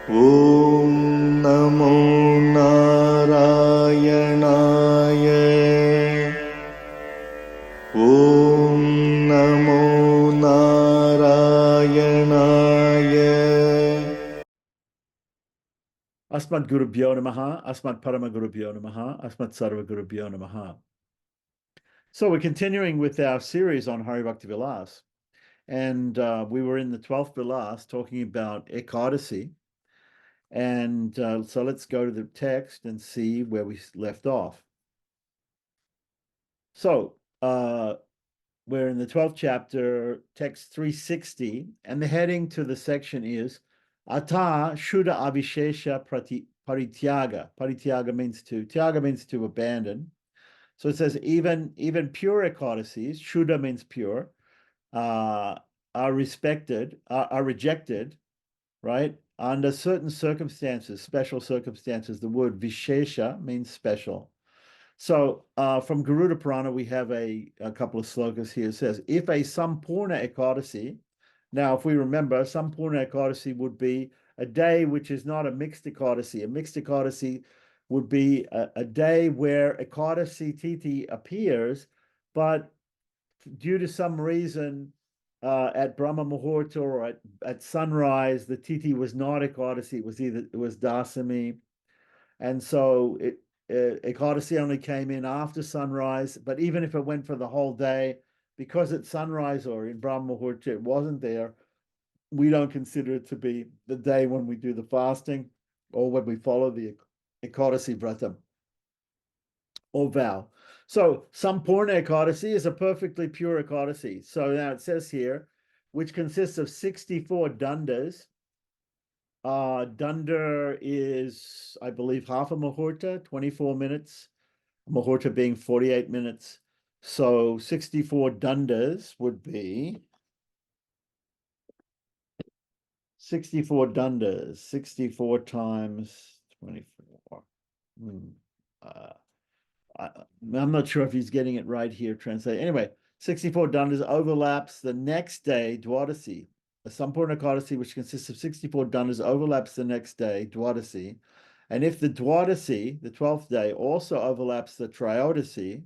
ॐ नमो नारायणाय ॐ नमो नारायणाय Asmat Gurubhyo Namaha, Asmat Parama Gurubhyo Namaha, Asmat Sarva Gurubhyo Namaha. So we're continuing with our series on Hari Bhakti Vilas. And we were in the 12th Vilas talking about Ekadasi. And so let's go to the text and see where we left off. So we're in the 12th chapter, text 360, and the heading to the section is Ata Shuddha Avishesha Parityaga. Parityaga means tyaga means to abandon. So it says even pure Ekadasis, Shuddha means pure, are rejected, right? Under certain circumstances, special circumstances. The word Vishesha means special. So from Garuda Purana, we have a couple of slokas here. It says, if a Sampurna Ekadasi, now if we remember, Sampurna Ekadasi would be a day which is not a mixed Ekadasi. A mixed Ekadasi would be a day where Ekadasi Titi appears, but due to some reason at Brahma Muhurta or at sunrise, the Titi was not Ekadasi. It was Dasami. And so Ekadasi only came in after sunrise, but even if it went for the whole day, because at sunrise or in Brahma Muhurta it wasn't there, we don't consider it to be the day when we do the fasting or when we follow the Ekadasi Vrata or vow. So Sampurna Ekadasi is a perfectly pure Ekadasi. So now it says here, which consists of 64 dandas. Dunda is, I believe, half a Muhurta, 24 minutes, Muhurta being 48 minutes. So 64 dandas would be 64 dandas, 64 times 24. I'm not sure if he's getting it right here, translate. Anyway, 64 dandas overlaps the next day, Dwadasi. A Sampurna Ekadasi, which consists of 64 dandas, overlaps the next day, Dwadasi. And if the Dwadasi, the 12th day, also overlaps the Trayodasi,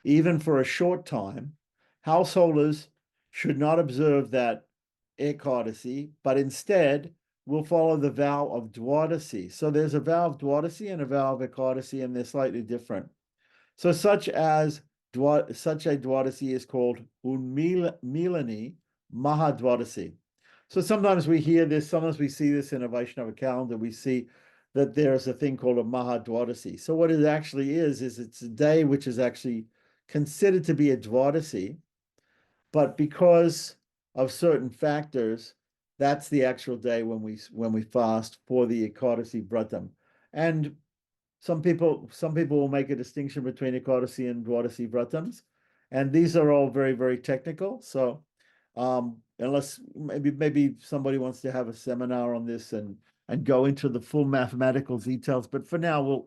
even for a short time, householders should not observe that Ekadasi, but instead will follow the vow of Dwadasi. So there's a vow of Dwadasi and a vow of Ekadasi, and they're slightly different. So such a Dwadasi is called Unmilani Mahadwadasi. So sometimes we hear this, sometimes we see this in a Vaishnava calendar, we see that there's a thing called a Mahadwadasi. So what it actually is it's a day which is actually considered to be a Dwadasi, but because of certain factors, that's the actual day when we fast for the Ekadasi Vratam. And some people will make a distinction between Ekadasi and Dwadasi Vratams, and these are all very, very technical. So unless maybe somebody wants to have a seminar on this and go into the full mathematical details, but for now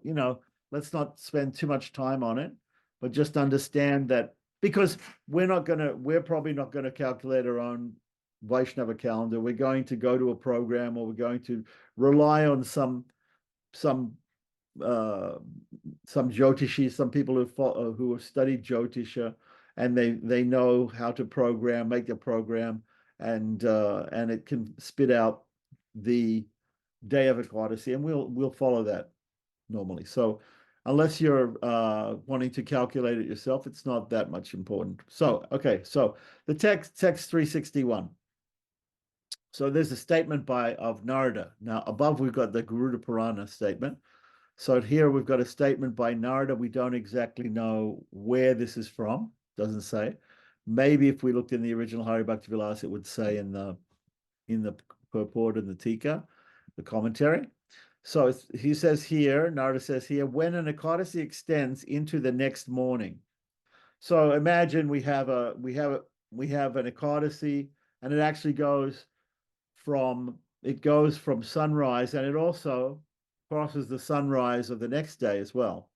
let's not spend too much time on it, but just understand that because we're probably not gonna calculate our own Vaishnava calendar. We're going to go to a program, or we're going to rely on some Jyotishi, some people who have studied Jyotisha, and they know how to make a program, and it can spit out the day of Ekadasi, and we'll follow that normally. So unless you're wanting to calculate it yourself, it's not that much important. So okay, so the text 361. So there's a statement of Narada. Now above we've got the Garuda Purana statement. So here we've got a statement by Narada. We don't exactly know where this is from. Doesn't say. Maybe if we looked in the original Hari Bhakti Vilas, it would say in the purport and the Tika, the commentary. So he says here, Narada says here, when an Ekadasi extends into the next morning. So imagine we have an Ekadasi, and it actually goes from sunrise, and it also crosses the sunrise of the next day as well.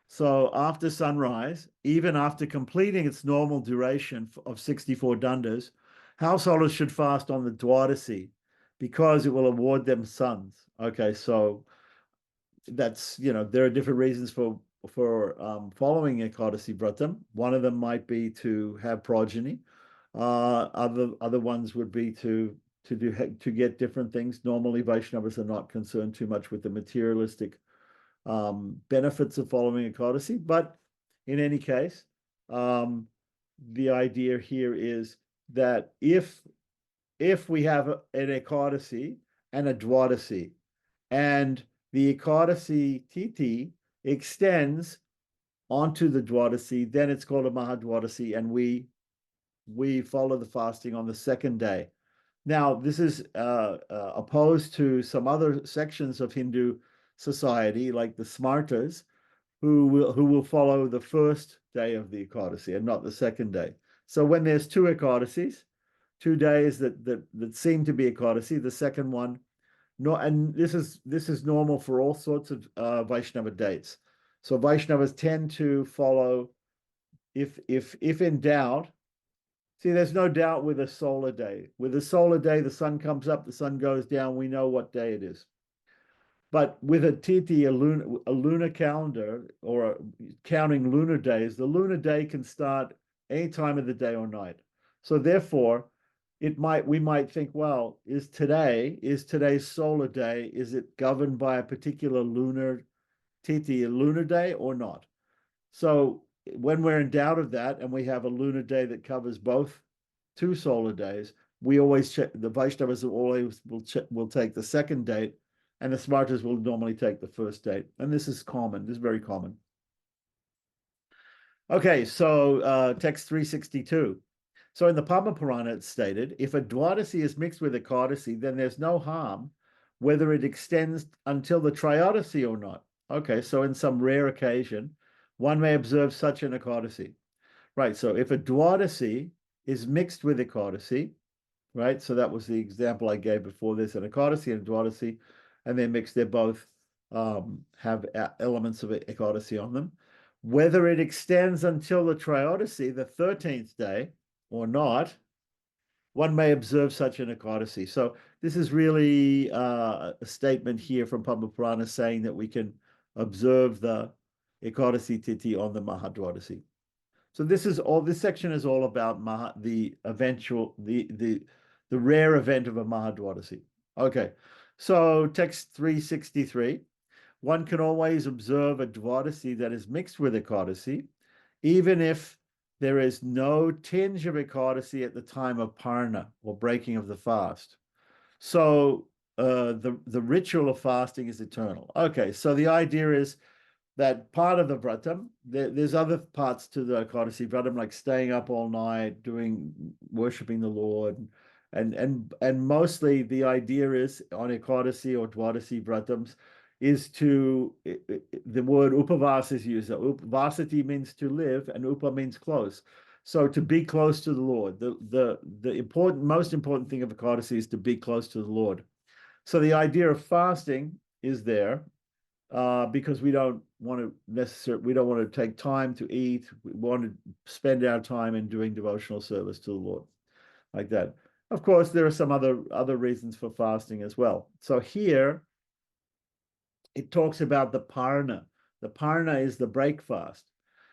So after sunrise, even after completing its normal duration of 64 dandas, householders should fast on the Dwadasi, because it will award them sons. Okay, so that's, there are different reasons for following Ekadasi Vratam. One of them might be to have progeny. Other ones would be to get different things. Normally, Vaishnavas are not concerned too much with the materialistic benefits of following Ekadasi, but in any case, the idea here is that if we have an Ekadasi and a Dwadasi, and the Ekadasi Titi extends onto the Dwadasi, then it's called a Mahadwadasi, and we follow the fasting on the second day. Now, this is opposed to some other sections of Hindu society, like the Smartas, who will follow the first day of the Ekadasi and not the second day. So when there's two Ekadasis, 2 days that seem to be Ekadasi, the second one, no, and this is normal for all sorts of Vaishnava dates. So Vaishnavas tend to follow, if in doubt. See, there's no doubt with a solar day. With a solar day, the sun comes up, the sun goes down. We know what day it is. But with a Titi, a lunar calendar, or counting lunar days, the lunar day can start any time of the day or night. So therefore, we might think, well, is today's solar day, is it governed by a particular lunar Titi, a lunar day, or not? So when we're in doubt of that, and we have a lunar day that covers both 2 solar days, we always check. The Vaishnavas will take the second date, and the Smartas will normally take the first date. And this is common. This is very common. Okay, so text 362. So in the Padma Purana, it's stated, if a Dwadasi is mixed with Ekadasi, then there's no harm whether it extends until the Triyodasi or not. Okay, so in some rare occasion, one may observe such an Ekadasi. Right, so if a Dwadasi is mixed with Ekadasi, right, so that was the example I gave before. There's an Ekadasi and a Dwadasi, and they're mixed. They both have elements of Ekadasi on them. Whether it extends until the Triyodasi, the 13th day, or not, one may observe such an Ekadasi. So this is really a statement here from Padma Purana saying that we can observe the Ekadasi Titi on the Mahadwadasi. So this section is all about the rare event of a Mahadwadasi. Okay, so text 363. One can always observe a Dwadasi that is mixed with Ekadasi, even if there is no tinge of Ekadasi at the time of Parna, or breaking of the fast. So the ritual of fasting is eternal. Okay, so the idea is that part of the Vratam, there's other parts to the Ekadasi Vratam, like staying up all night, worshipping the Lord, and mostly the idea is on Ekadasi or Dwadasi Vratams is the word upavasa is used. Vasati means to live, and upa means close. So to be close to the Lord, the most important thing of Ekadasi is to be close to the Lord. So the idea of fasting is there, because we don't want to take time to eat. We want to spend our time in doing devotional service to the Lord, like that. Of course, there are some other reasons for fasting as well. So here, it talks about the parna. The parna is the break fast.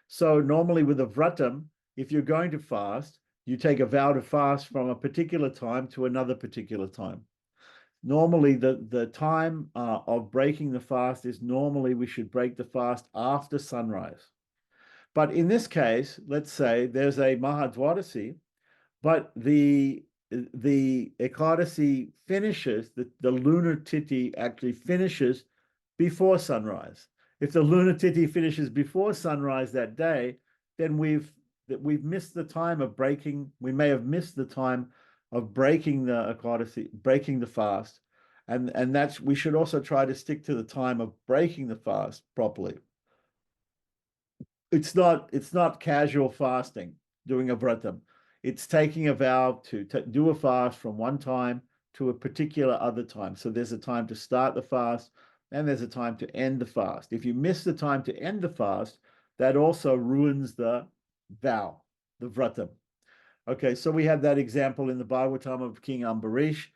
So normally with a vratam, if you're going to fast, you take a vow to fast from a particular time to another particular time. Normally, the time of breaking the fast is normally we should break the fast after sunrise. But in this case, let's say there's a Mahadwadasi, but the Ekadasi finishes, the lunar Tithi actually finishes before sunrise. If the lunar Tithi finishes before sunrise that day, then we've missed the time of breaking. We may have missed the time of breaking the Ekadasi, breaking the fast, and we should also try to stick to the time of breaking the fast properly. It's not casual fasting, doing a vratam. It's taking a vow to do a fast from one time to a particular other time. So there's a time to start the fast, and there's a time to end the fast. If you miss the time to end the fast, that also ruins the vow, the vratam. Okay, so we have that example in the Bhagavatam of King Ambarish.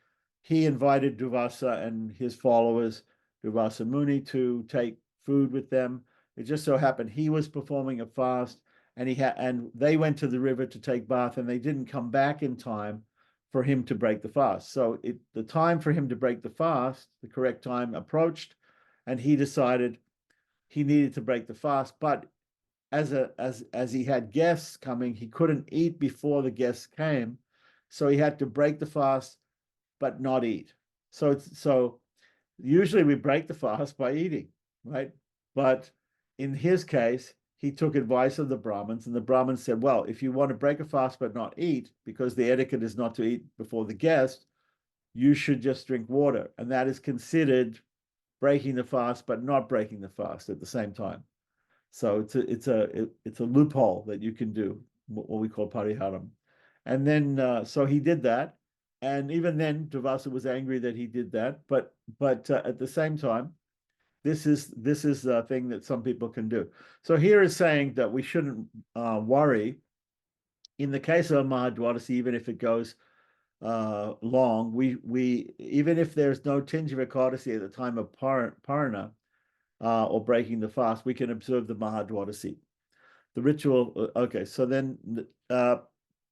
he invited Durvasa and his followers, Durvasa Muni, to take food with them. It just so happened he was performing a fast, and they went to the river to take bath, and they didn't come back in time for him to break the fast. So the time for him to break the fast, the correct time, approached, and he decided he needed to break the fast. But as he had guests coming, he couldn't eat before the guests came, so he had to break the fast but not eat. So usually we break the fast by eating, right? But in his case, he took advice of the Brahmins, and the Brahmins said, well, if you want to break a fast but not eat, because the etiquette is not to eat before the guest, you should just drink water. And that is considered breaking the fast but not breaking the fast at the same time. So it's a loophole that you can do, what we call pariharam. And then so he did that, and even then Durvasa was angry that he did that. But at the same time, this is a thing that some people can do. So here is saying that we shouldn't worry in the case of a Mahadwadasi, even if it goes long. We even if there's no tinge of Ekadasi at the time of Parana, or breaking the fast, we can observe the Mahadwadasi. The ritual, okay, so then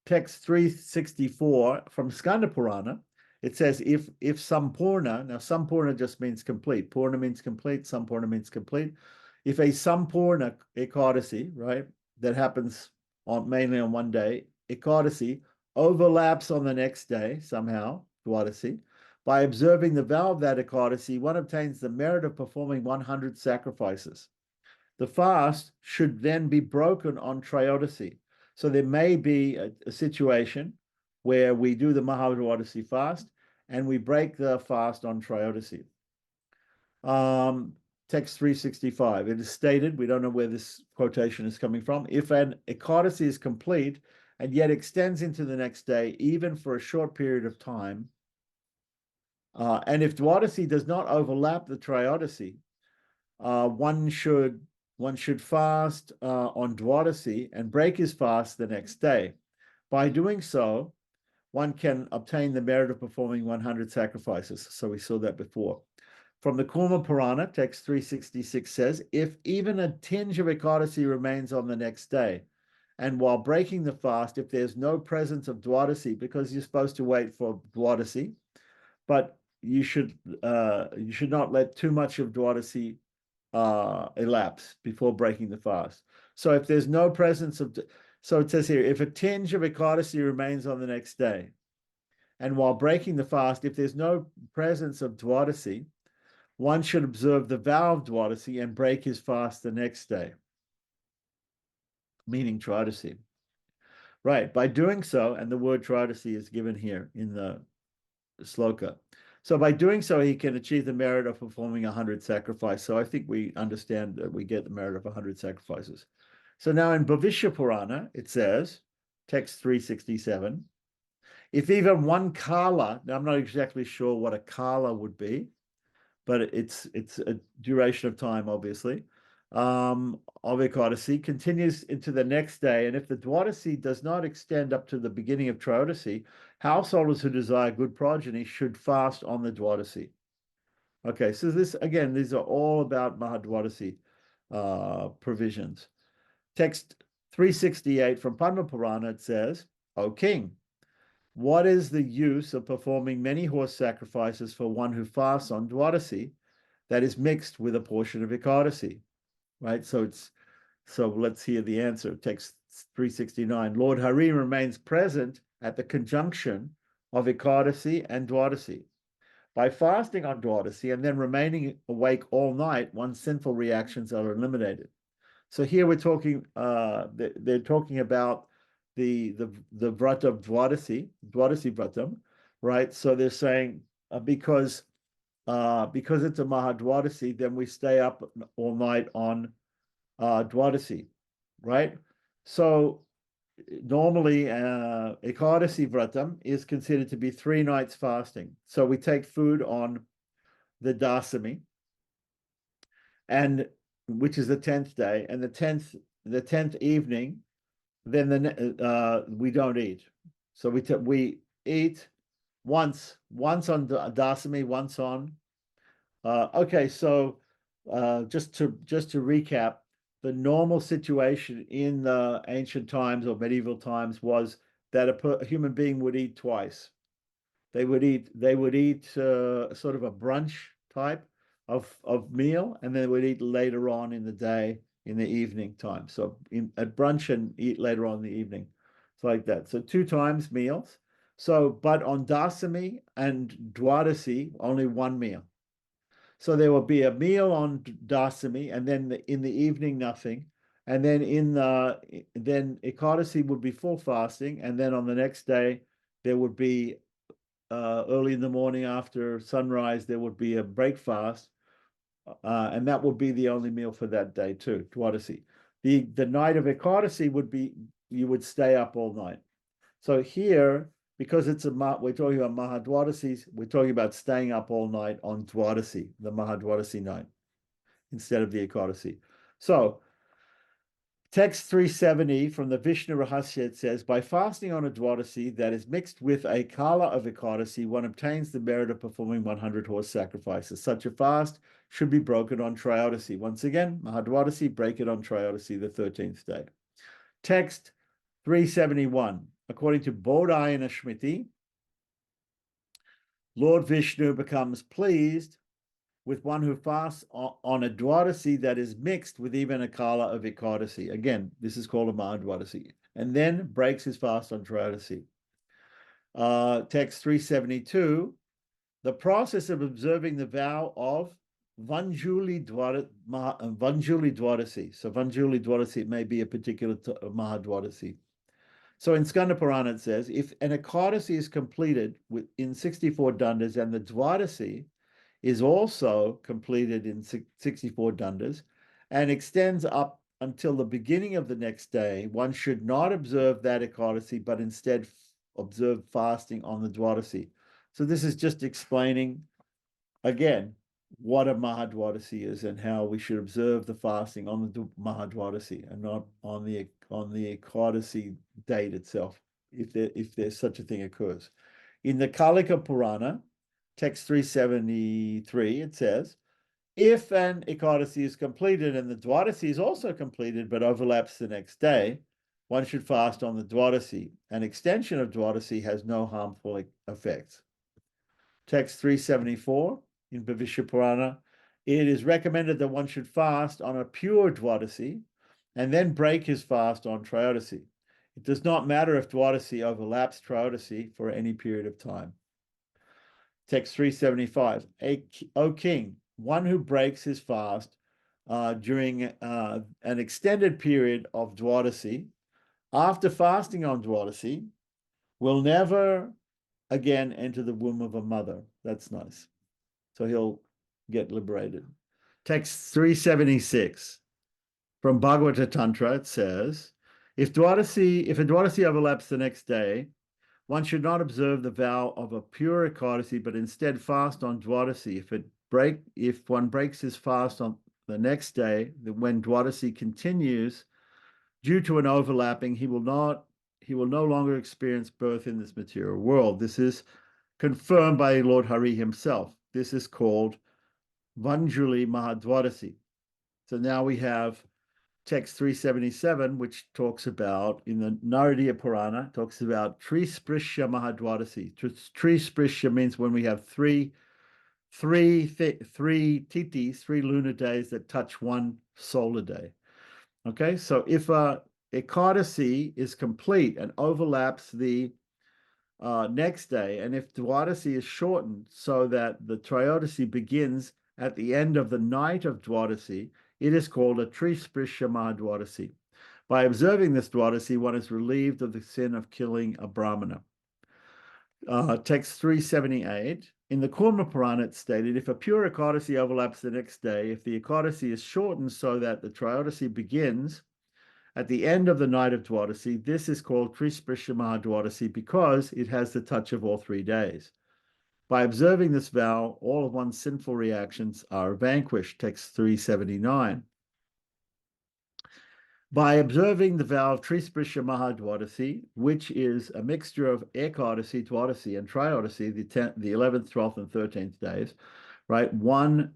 text 364 from Skanda Purana, it says if Sampurna, now Sampurna just means complete. Purna means complete, Sampurna means complete. If a Sampurna Ekadasi, right, that happens mainly on one day, Ekadasi, overlaps on the next day somehow, Dwadasi, by observing the vow of that Ekadasi, one obtains the merit of performing 100 sacrifices. The fast should then be broken on Trayodasi. So there may be a situation where we do the Mahadwadasi fast and we break the fast on Trayodasi. Text 365, it is stated, we don't know where this quotation is coming from, if an Ekadasi is complete and yet extends into the next day, even for a short period of time, and if Dwadasi does not overlap the Trayodasi, one should fast on Dwadasi and break his fast the next day. By doing so, one can obtain the merit of performing 100 sacrifices. So we saw that before. From the Kurma Purana, text 366 says, if even a tinge of Ekadasi remains on the next day, and while breaking the fast, if there's no presence of Dwadasi, because you're supposed to wait for Dwadasi, but you should not let too much of Dwadasi elapse before breaking the fast. So if there's no presence of, so it says here, if a tinge of Ekadasi remains on the next day, and while breaking the fast, if there's no presence of Dwadasi, one should observe the vow of Dwadasi and break his fast the next day, meaning Tridasi. Right, by doing so, and the word Tridasi is given here in the sloka. So by doing so, he can achieve the merit of performing 100 sacrifices. So I think we understand that we get the merit of 100 sacrifices. So now in Bhavishya Purana, it says, text 367, if even one kala, now I'm not exactly sure what a kala would be, but it's a duration of time, obviously, of Ekadasi continues into the next day. And if the Dwadasi does not extend up to the beginning of Trayodasi, householders who desire good progeny should fast on the Dwadasi. Okay, so this, again, these are all about Mahadwadasi provisions. Text 368 from Padma Purana, it says, O king, what is the use of performing many horse sacrifices for one who fasts on Dwadasi that is mixed with a portion of Ekadasi? Right? So let's hear the answer. Text 369. Lord Hari remains present at the conjunction of Ekadasi and Dwadasi. By fasting on Dwadasi and then remaining awake all night, one's sinful reactions are eliminated. So here we're talking, they're talking about the vrata of Dwadasi vratam, right? So they're saying because it's a Mahadwadasi, then we stay up all night on Dwadasi, right? So normally Ekadasi vratam is considered to be 3 nights fasting. So we take food on the Dasami, and which is the 10th day, and the 10th evening, then we don't eat. So we eat once on Dasami, once on. Okay, so just to recap, the normal situation in the ancient times or medieval times was that a human being would eat twice. They would eat sort of a brunch type of meal, and then they would eat later on in the day in the evening time. So at brunch and eat later on in the evening. It's like that. So 2 times meals. So, but on Dasami and Dwadasi, only one meal. So there will be a meal on Dasami, and then in the evening, nothing. And then then Ekadasi would be full fasting, and then on the next day there would be early in the morning after sunrise there would be a breakfast, and that would be the only meal for that day too, Dwadasi. The night of Ekadasi would be you would stay up all night. So here, because we're talking about Mahadwadasis, we're talking about staying up all night on Dwadasi, the Mahadwadasi night, instead of the Ekadasi. So text 370 from the Vishnu Rahasya, it says, by fasting on a Dwadasi that is mixed with a Kala of Ekadasi, one obtains the merit of performing 100 horse sacrifices. Such a fast should be broken on Trayodasi. Once again, Mahadwadasi, break it on Trayodasi, the 13th day. Text 371. According to Bodhayana Shmiti, Lord Vishnu becomes pleased with one who fasts on a Dwadasi that is mixed with even a Kala of Ekadasi. Again, this is called a Mahadwadasi. And then breaks his fast on Trayodasi. Text 372, the process of observing the vow of Vanjuli Dwadasi. So Vanjuli Dwadasi may be a particular Mahadwadasi. So in Skanda Purana it says, if an Ekadasi is completed in 64 dandas and the Dwadasi is also completed in 64 dandas and extends up until the beginning of the next day, one should not observe that Ekadasi, but instead observe fasting on the Dwadasi. So this is just explaining, again, what a Mahadwadasi is and how we should observe the fasting on the Mahadwadasi and not on the Ekadasi date itself, if there's such a thing occurs. In the Kalika Purana, text 373, it says, if an Ekadasi is completed and the Dwadasi is also completed but overlaps the next day, one should fast on the Dwadasi. An extension of Dwadasi has no harmful effects. Text 374 in Bhavishya Purana, it is recommended that one should fast on a pure Dwadasi and then break his fast on Trayodasi. It does not matter if Dwadasi overlaps Trayodasi for any period of time. Text 375, O king, one who breaks his fast during an extended period of Dwadasi, after fasting on Dwadasi, will never again enter the womb of a mother. That's nice. So he'll get liberated. Text 376 from Bhagavata Tantra, it says, if a Dwadasi overlaps the next day, one should not observe the vow of a pure Ekadasi, but instead fast on Dwadasi. If one breaks his fast on the next day, when Dwadasi continues, due to an overlapping, he will no longer experience birth in this material world. This is confirmed by Lord Hari himself. This is called Vanjuli Mahadwadasi. So now we have text 377, which talks about, in the Naradiya Purana, talks about Trisprisha Mahadwadasi. Trisprisha means when we have three titis, 3 lunar days that touch one solar day. Okay, so if a Ekadasi is complete and overlaps the next day, and if Dwadasi is shortened so that the Trayodasi begins at the end of the night of Dwadasi, it is called a Trisprisha Mahadwadasi. By observing this Dwadasi, one is relieved of the sin of killing a Brahmana. Text 378. In the Kurma Purana, it's stated, if a pure Ekadasi overlaps the next day, if the Ekadasi is shortened so that the Trayodasi begins at the end of the night of Dwadasi, this is called Trisprisha Mahadwadasi because it has the touch of all 3 days. By observing this vow, all of one's sinful reactions are vanquished. Text 379. By observing the vow of Trisprisha Mahadwadasi, which is a mixture of Ekadasi, Dwadasi, and Triodasi, the 11th, 12th, and 13th days, right? One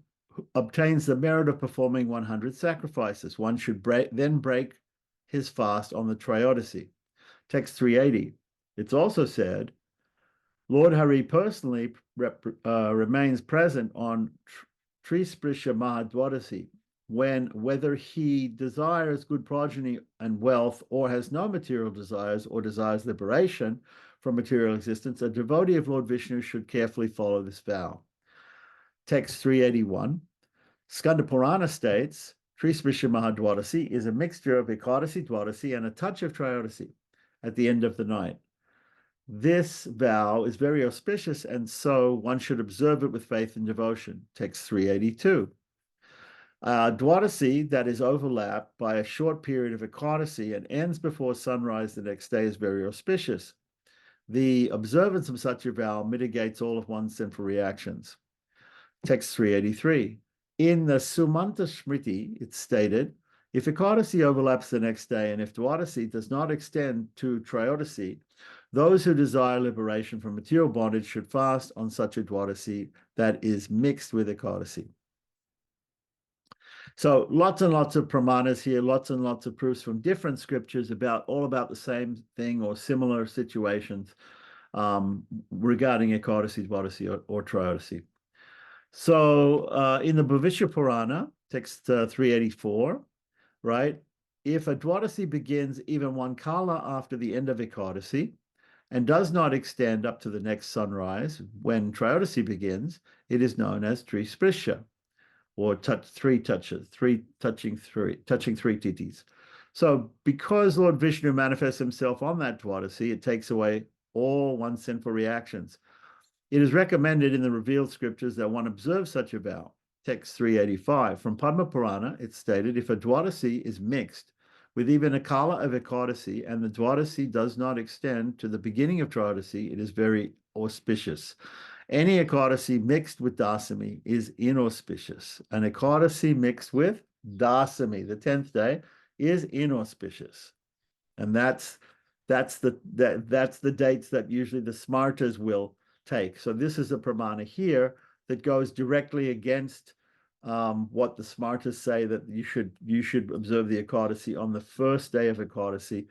obtains the merit of performing 100 sacrifices. One should then break his fast on the Triodasi. Text 380. It's also said, Lord Hari personally remains present on Trisprisha Mahadwadasi, whether he desires good progeny and wealth or has no material desires or desires liberation from material existence, a devotee of Lord Vishnu should carefully follow this vow. Text 381. Skanda Purana states, Trisprisha Mahadwadasi is a mixture of Ekadasi, Dwadasi, and a touch of Triodasi at the end of the night. This vow is very auspicious, and so one should observe it with faith and devotion. Text 382. Dwadasi that is overlapped by a short period of Ekadasi and ends before sunrise the next day is very auspicious. The observance of such a vow mitigates all of one's sinful reactions. Text 383. In the Sumanta Smriti, it's stated, if Ekadasi overlaps the next day and if Dwadasi does not extend to Triodasi, those who desire liberation from material bondage should fast on such a Dwadasi that is mixed with Ekadasi. So lots and lots of pramanas here, lots and lots of proofs from different scriptures all about the same thing or similar situations regarding Ekadasi, Dwadasi, or Triodasi. So in the Bhavishya Purana, text 384, right? If a Dwadasi begins even one kala after the end of Ekadasi and does not extend up to the next sunrise, when Triodasi begins, it is known as Trisprisha, or touching three titis. So because Lord Vishnu manifests himself on that Dwadasi, it takes away all one's sinful reactions. It is recommended in the revealed scriptures that one observe such a vow. Text 385. From Padma Purana, it's stated, if a Dwadasi is mixed with even a kala of Ekadasi and the Dwadasi does not extend to the beginning of Triodasi, it is very auspicious. Any Ekadasi mixed with Dasami is inauspicious. An Ekadasi mixed with Dasami, the 10th day, is inauspicious. And that's the dates that usually the Smartas will take. So this is a pramana here that goes directly against what the Smartas say, that you should observe the Ekadasi on the first day of Ekadasi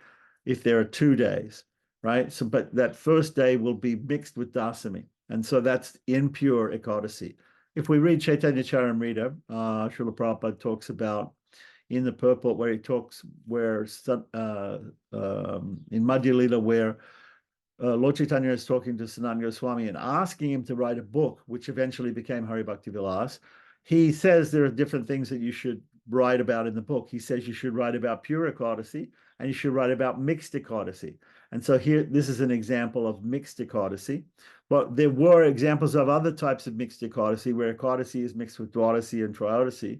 if there are 2 days, right? So, but that first day will be mixed with Dasami, and so that's impure Ekadasi. If we read Chaitanya Charamrita, Srila Prabhupada talks about in the purport where he talks in Madhya Lila where Lord Chaitanya is talking to Sanatana Goswami and asking him to write a book, which eventually became Hari Bhakti Vilas. He says there are different things that you should write about in the book. He says you should write about pure Ekadasi and you should write about mixed Ekadasi. And so here, this is an example of mixed Ekadasi. But there were examples of other types of mixed Ekadasi where Ekadasi is mixed with Dwadasi and Triodasi,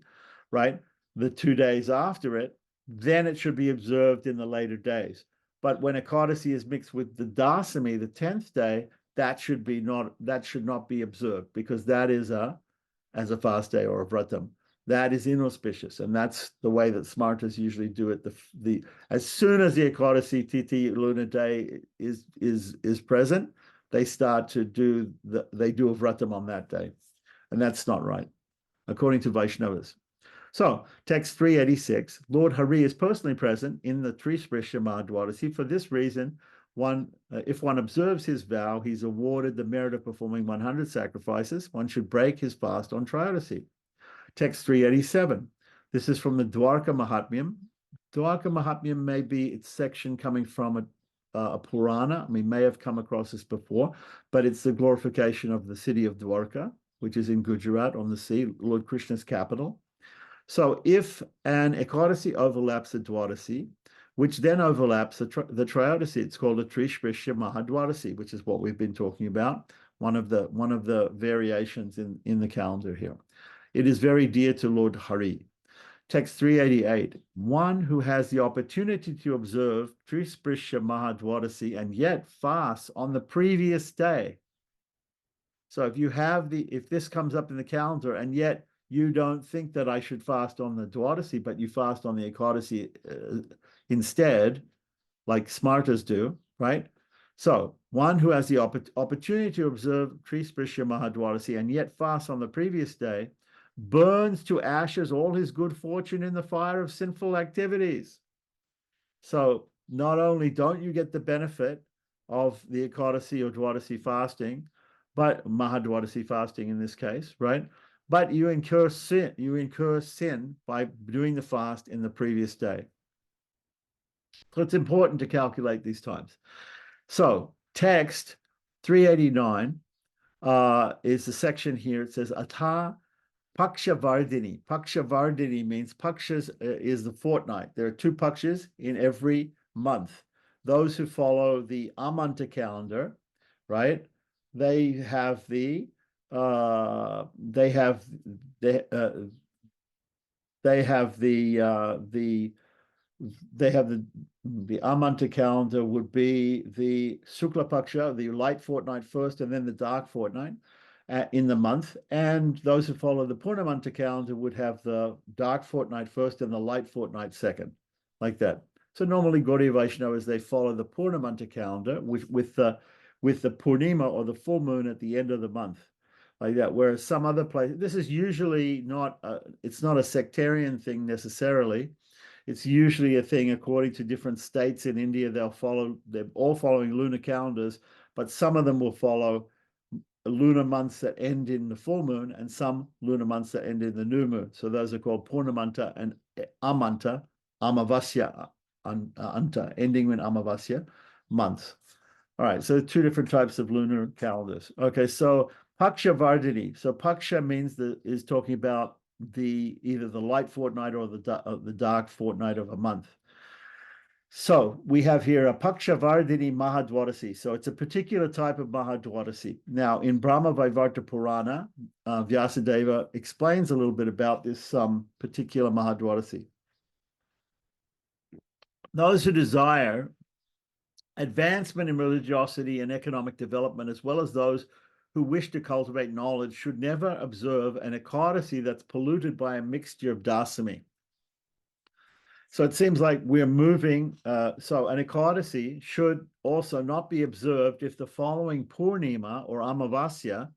right? The 2 days after it, then it should be observed in the later days. But when Ekadasi is mixed with the Dasami, the 10th day, that should not be observed, because that is as a fast day or a vratam. That is inauspicious, and that's the way that Smartas usually do it. As soon as the Ekadasi Titi lunar day is present, they start to do a vratam on that day, and that's not right, according to Vaishnavas. So, text 386, Lord Hari is personally present in the Trisprisha Mahadwadasi. For this reason, if one observes his vow, he's awarded the merit of performing 100 sacrifices. One should break his fast on Triodasi. Text 387, this is from the Dwarka Mahatmyam. Dwarka Mahatmyam may be its section coming from a Purana. We may have come across this before, but it's the glorification of the city of Dwarka, which is in Gujarat on the sea, Lord Krishna's capital. So if an Ekadasi overlaps a Dwadasi, which then overlaps the Triodasi, it's called a Trisprisha Mahadwadasi, which is what we've been talking about, one of the variations in the calendar here. It is very dear to Lord Hari. Text 388, one who has the opportunity to observe Trisprisha Mahadwadasi and yet fasts on the previous day. So if this comes up in the calendar and yet you don't think that I should fast on the Dwadasi, but you fast on the Ekadasi instead, like Smartas do, right? So one who has the opportunity to observe Trisprisha Mahadwadasi and yet fast on the previous day burns to ashes all his good fortune in the fire of sinful activities. So not only don't you get the benefit of the Ekadasi or Dwadasi fasting, but Mahadwadasi fasting in this case, right? But you incur sin by doing the fast in the previous day. So it's important to calculate these times. So text 389 is the section here. It says Ata Paksha Vardini. Paksha Vardini means Pakshas is the fortnight. There are 2 Pakshas in every month. Those who follow the Amanta calendar, right? They have the they have the Amanta calendar would be the Sukla Paksha, the light fortnight first, and then the dark fortnight in the month. And those who follow the Purnamanta calendar would have the dark fortnight first and the light fortnight second, like that. So normally Gaudiya Vaishnavas, they follow the Purnamanta calendar with the Purnima or the full moon at the end of the month, like that. Whereas some other places, this is usually not, it's not a sectarian thing necessarily. It's usually a thing according to different states in India. They're all following lunar calendars, but some of them will follow lunar months that end in the full moon and some lunar months that end in the new moon. So those are called Purnamanta and Amanta, Amavasya, Anta, ending in Amavasya months. All right, so 2 different types of lunar calendars. Okay, so Paksha Vardini. So Paksha means is talking about either the light fortnight or the dark fortnight of a month. So we have here a Paksha Vardini Mahadwadasi. So it's a particular type of Mahadwadasi. Now in Brahma Vaivarta Purana, Vyasadeva explains a little bit about this particular Mahadwadasi. Those who desire advancement in religiosity and economic development, as well as those who wish to cultivate knowledge, should never observe an Ekadasi that's polluted by a mixture of dasami. So it seems like we're moving. So an Ekadasi should also not be observed if the following Purnima or Amavasya,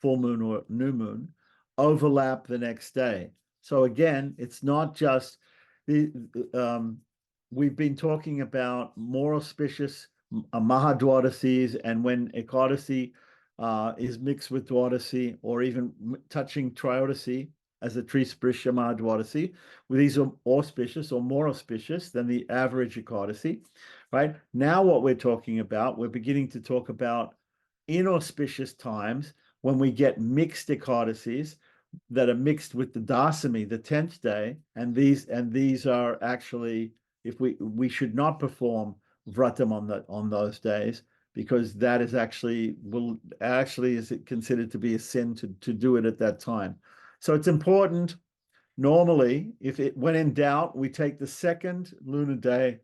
full moon or new moon, overlap the next day. So again, it's not just we've been talking about more auspicious Mahadwadasis, and when Ekadasi is mixed with Dwadasi or even touching Triodasi as a Trisprisha Mahadwadasi, these are auspicious or more auspicious than the average Ekadasi, right? Now what we're talking about, we're beginning to talk about inauspicious times when we get mixed Ekadasis that are mixed with the Dasami, the 10th day, and these are actually, if we should not perform vratam on those days, because that is actually is it considered to be a sin to do it at that time. So it's important. Normally, when in doubt, we take the second lunar day.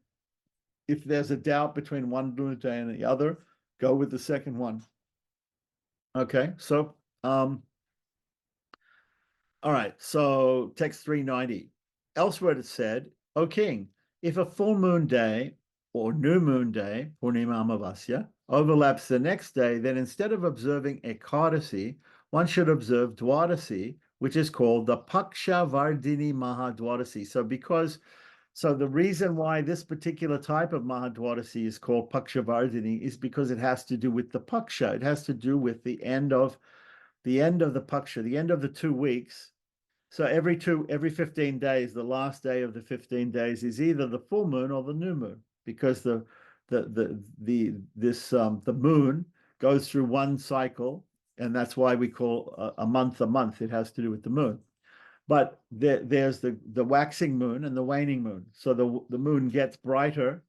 If there's a doubt between one lunar day and the other, go with the second one. Okay, so all right, so text 390. Elsewhere it said, O king, if a full moon day or new moon day, Purnima Amavasya, overlaps the next day, then instead of observing Ekadasi, one should observe Dwadasi, which is called the Paksha Vardini Mahadwadasi. So the reason why this particular type of Mahadwadasi is called Paksha Vardini is because it has to do with the Paksha. It has to do with the end of the Paksha, the end of the 2 weeks. So every 15 days, the last day of the 15 days is either the full moon or the new moon, because the moon goes through one cycle, and that's why we call a month a month. It has to do with the moon. But there's the waxing moon and the waning moon. So the moon gets brighter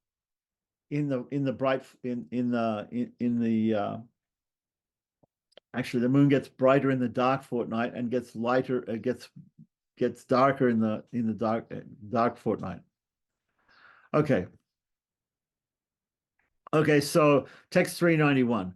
actually the moon gets brighter in the dark fortnight and gets lighter, gets darker in the dark fortnight. Okay. Okay, so text 391.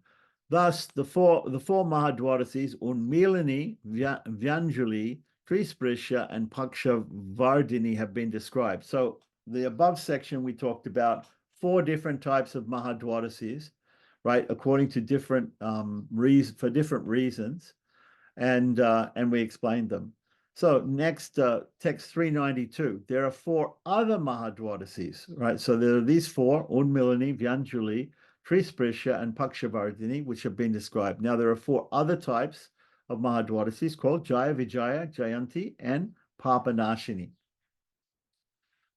Thus, the four Mahadwadasis, Unmilani, Vyanjali, Trisprisha, and Paksha Vardini have been described. So the above section, we talked about 4 different types of Mahadwadasis, right, according to different for different reasons, and we explained them. So next, text 392, there are 4 other Mahadwadasis, right? So there are these 4, Unmilani, Vyanjali, Trisprisha, and Pakshavardhini, which have been described. Now there are 4 other types of Mahadwadasis called Jaya, Vijaya, Jayanti, and Papanashini.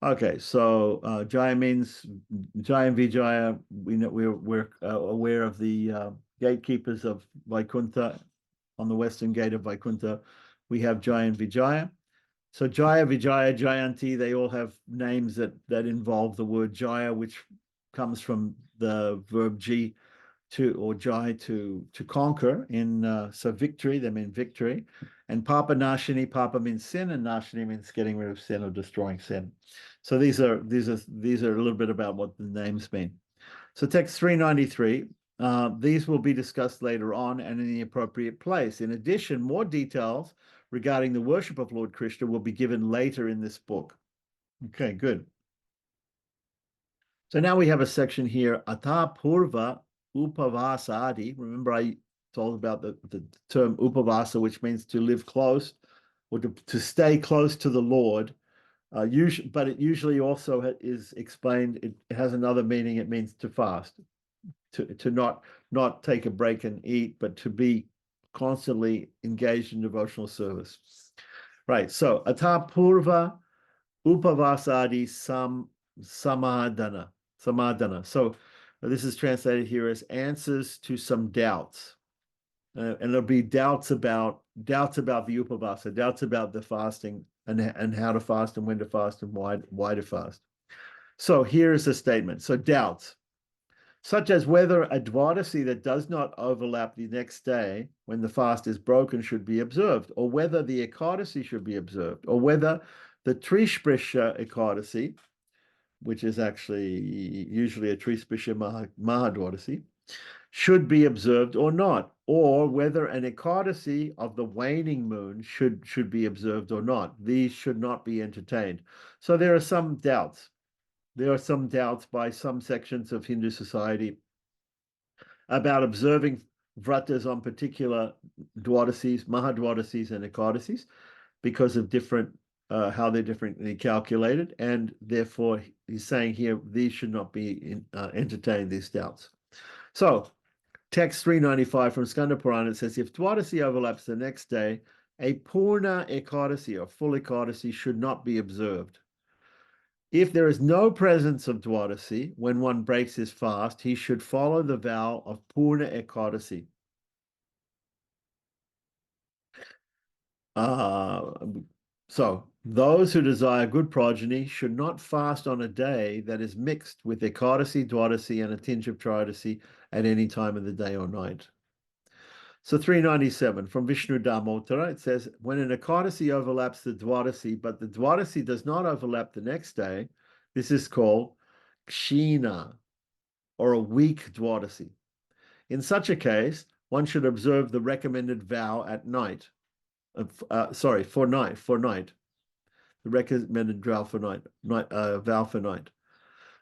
Okay, so Jaya means Jaya and Vijaya. We know we're aware of the gatekeepers of Vaikuntha on the western gate of Vaikuntha. We have Jaya and Vijaya. So Jaya, Vijaya, Jayanti, they all have names that involve the word Jaya, which comes from the verb Ji or Jai to conquer. So victory, they mean victory. And Papa Nashini, Papa means sin, and Nashini means getting rid of sin or destroying sin. So these are a little bit about what the names mean. So text 393. These will be discussed later on and in the appropriate place. In addition, more details regarding the worship of Lord Krishna will be given later in this book. Okay, good. So now we have a section here, Ata Purva Upavasadi. Remember, I told about the term Upavasa, which means to live close or to stay close to the Lord. But it usually also is explained, it has another meaning. It means to fast, to not take a break and eat, but to be constantly engaged in devotional service. Right. So Ata Purva Upavasadi Samadhana. So this is translated here as answers to some doubts. And there'll be doubts about the Upavasa, doubts about the fasting and how to fast and when to fast and why to fast. So here is a statement. So doubts, such as whether a Dwadasi that does not overlap the next day when the fast is broken should be observed, or whether the Ekadasi should be observed, or whether the Trishprisha Ekadasi, which is actually usually a Trisprisha Mahadwadasi, should be observed or not, or whether an Ekadasi of the waning moon should be observed or not. These should not be entertained. So there are some doubts. There are some doubts by some sections of Hindu society about observing vratas on particular Dwadasis, Mahadwadasis, and Ekadasis because of how they're differently calculated, and therefore he's saying here these should not be entertained, these doubts. So text 395 from Skanda Purana, it says, if Dwadasi overlaps the next day, a Purna Ekadasi or full Ekadasi should not be observed. If there is no presence of Dwadasi when one breaks his fast, he should follow the vow of Purna Ekadasi. So those who desire good progeny should not fast on a day that is mixed with Ekadasi, Dwadasi, and a tinge of Tridasi at any time of the day or night. So 397 from Vishnu Damotara, it says, when an Ekadasi overlaps the Dwadasi, but the Dwadasi does not overlap the next day, this is called Kshina, or a weak Dwadasi. In such a case, one should observe the recommended vow at night. For night. The recommended vow for night. Vow for night.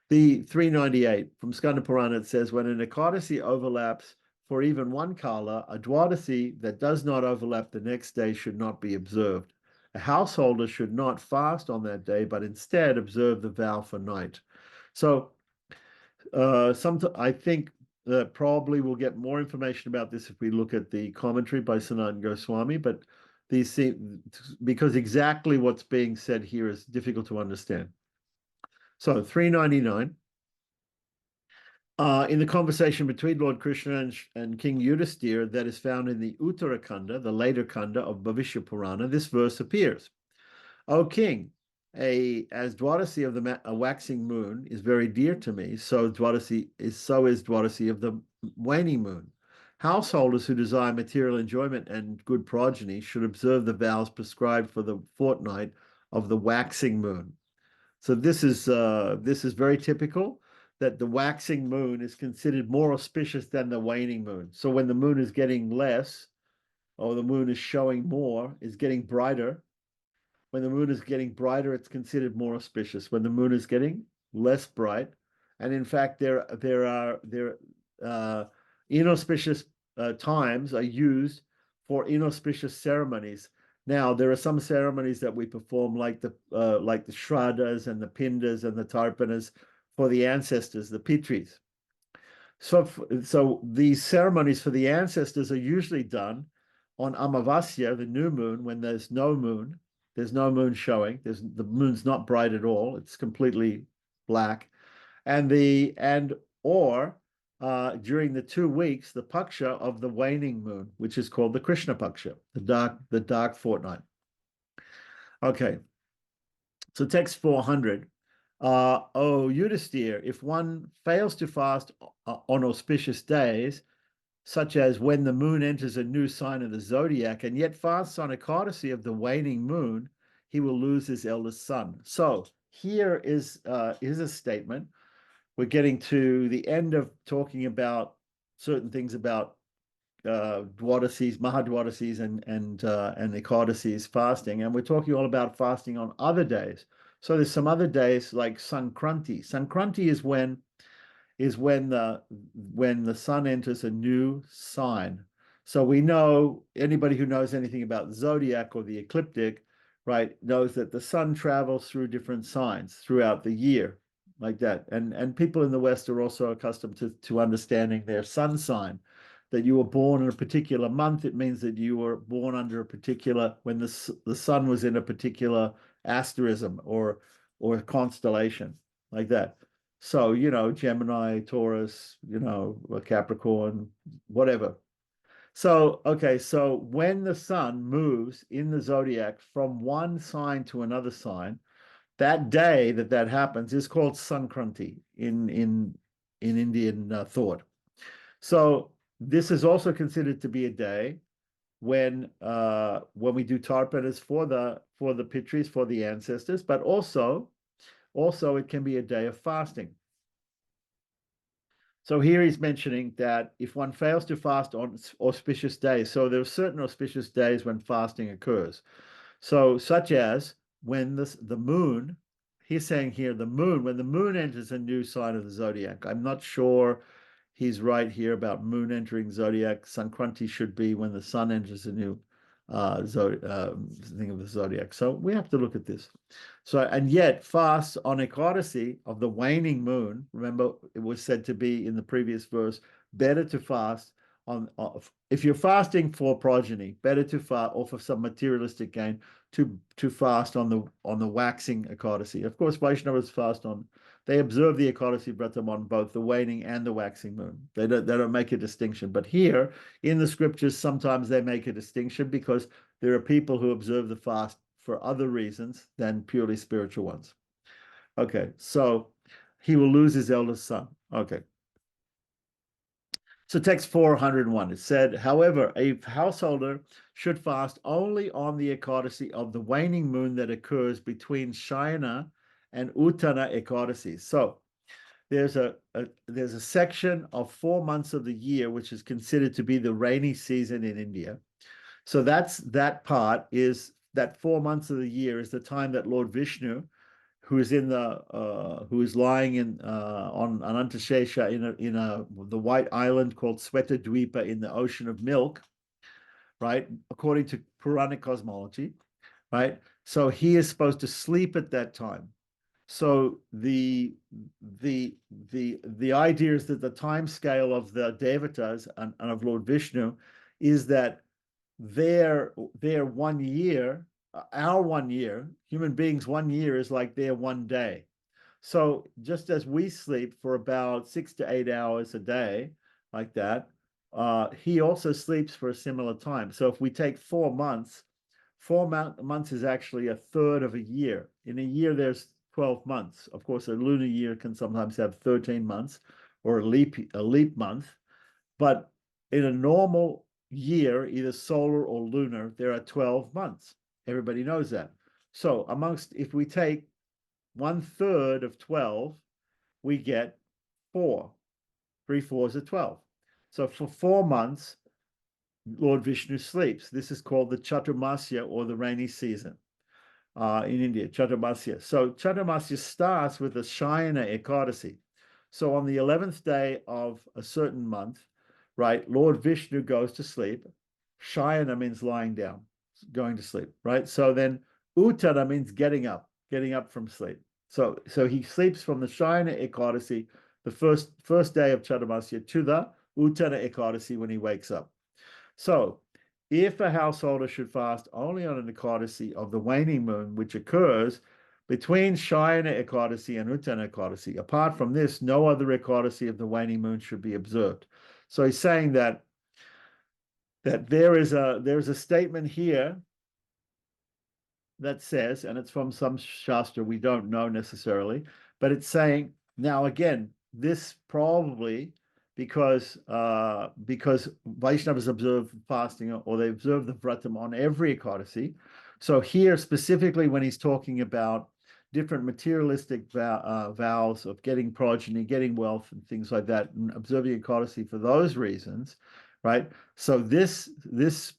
The 398 from Skanda Purana, it says, when an Ekadasi overlaps for even one kala, a Dwadasi that does not overlap the next day should not be observed. A householder should not fast on that day, but instead observe the vow for night. So I think that probably we'll get more information about this if we look at the commentary by Sanatana Goswami, but these seem, because exactly what's being said here is difficult to understand. So 399. In the conversation between Lord Krishna and King Yudhisthira that is found in the Uttarakanda, the later Kanda of Bhavishya Purana, this verse appears. O King, as Dwadasi of a waxing moon is very dear to me, so is Dwadasi of the waning moon. Householders who desire material enjoyment and good progeny should observe the vows prescribed for the fortnight of the waxing moon. So this is very typical, that the waxing moon is considered more auspicious than the waning moon. So when the moon is getting less, or the moon is showing more, is getting brighter, When the moon is getting brighter, it's considered more auspicious. When the moon is getting less bright, and in fact, inauspicious times are used for inauspicious ceremonies. Now, there are some ceremonies that we perform, like the Shraddhas and the Pindas and the Tarpanas for the ancestors, the Pitris. So these ceremonies for the ancestors are usually done on Amavasya, the new moon, when there's no moon. There's no moon showing. The moon's not bright at all. It's completely black. Or during the 2 weeks, the paksha of the waning moon, which is called the Krishna paksha, the dark fortnight. Okay. So text 400. O Yudhisthira, if one fails to fast on auspicious days, such as when the moon enters a new sign of the zodiac, and yet fasts on Ekadasi of the waning moon, he will lose his eldest son. So here is a statement. We're getting to the end of talking about certain things about Dwadasis, Mahadwadasis, and Ekadasis fasting, and we're talking all about fasting on other days. So there's some other days like Sankranti. Sankranti is when the sun enters a new sign. So we know, anybody who knows anything about the zodiac or the ecliptic, right, knows that the sun travels through different signs throughout the year, like that. And people in the West are also accustomed to understanding their sun sign. That you were born in a particular month, it means that you were born under a particular, when the sun was in a particular asterism or constellation, like that. So, Gemini, Taurus, Capricorn, whatever. So, okay, so when the sun moves in the zodiac from one sign to another sign, that day that happens is called Sankranti in Indian thought. So this is also considered to be a day when we do tarpanas for the Pitris, for the ancestors, but also it can be a day of fasting. So here he's mentioning that if one fails to fast on auspicious days, so there are certain auspicious days when fasting occurs. So such as when the moon, he's saying here, when the moon enters a new sign of the zodiac. I'm not sure he's right here about moon entering zodiac. Sankranti should be when the sun enters a new thing of the zodiac. So we have to look at this. So, and yet fast on Ekadasi of the waning moon, remember it was said to be in the previous verse, better to fast if you're fasting for progeny, better to fast, or for some materialistic gain, to fast on the waxing Ekadasi. Of course, Vaishnavas fast they observe the Ekadasi Vratam on both the waning and the waxing moon. They don't make a distinction. But here in the scriptures, sometimes they make a distinction because there are people who observe the fast for other reasons than purely spiritual ones. Okay, so he will lose his eldest son. Okay. So text 401, it said, however, a householder should fast only on the Ekadasi of the waning moon that occurs between Shayana and Uttana Ekadasi. So there's a section of 4 months of the year which is considered to be the rainy season in India. So that part is that 4 months of the year is the time that Lord Vishnu, who is lying on Anantashesha in the white island called Svetadvipa in the ocean of milk, right? According to Puranic cosmology, right? So he is supposed to sleep at that time. So the idea is that the time scale of the devatas and of Lord Vishnu is that their 1 year, our 1 year, human beings' 1 year is like their 1 day. So just as we sleep for about 6 to 8 hours a day, like that, he also sleeps for a similar time. So if we take 4 months, 4 months is actually a third of a year. In a year, there's 12 months. Of course, a lunar year can sometimes have 13 months or a leap month. But in a normal year, either solar or lunar, there are 12 months. Everybody knows that. So if we take 1/3 of 12, we get 4. 3 fours are 12. So for 4 months, Lord Vishnu sleeps. This is called the Chaturmasya, or the rainy season. in India, Chaturmasya. So Chaturmasya starts with the Shayana Ekadasi. So on the 11th day of a certain month, right, Lord Vishnu goes to sleep. Shayana means lying down, going to sleep, right? So then Uttara means getting up from sleep. So he sleeps from the Shayana Ekadasi, the first day of Chaturmasya, to the Uttara Ekadasi when he wakes up. So if a householder should fast only on an Ekadasi of the waning moon, which occurs between Shayana Ekadasi and Uttana Ekadasi, apart from this, no other Ekadasi of the waning moon should be observed. So he's saying that there's a statement here that says, and it's from some Shastra we don't know necessarily, but it's saying, now again, this probably because Vaishnavas observe fasting or they observe the vratam on every Ekadasi. So here specifically when he's talking about different materialistic vows of getting progeny, getting wealth and things like that, and observing Ekadasi for those reasons, right? So this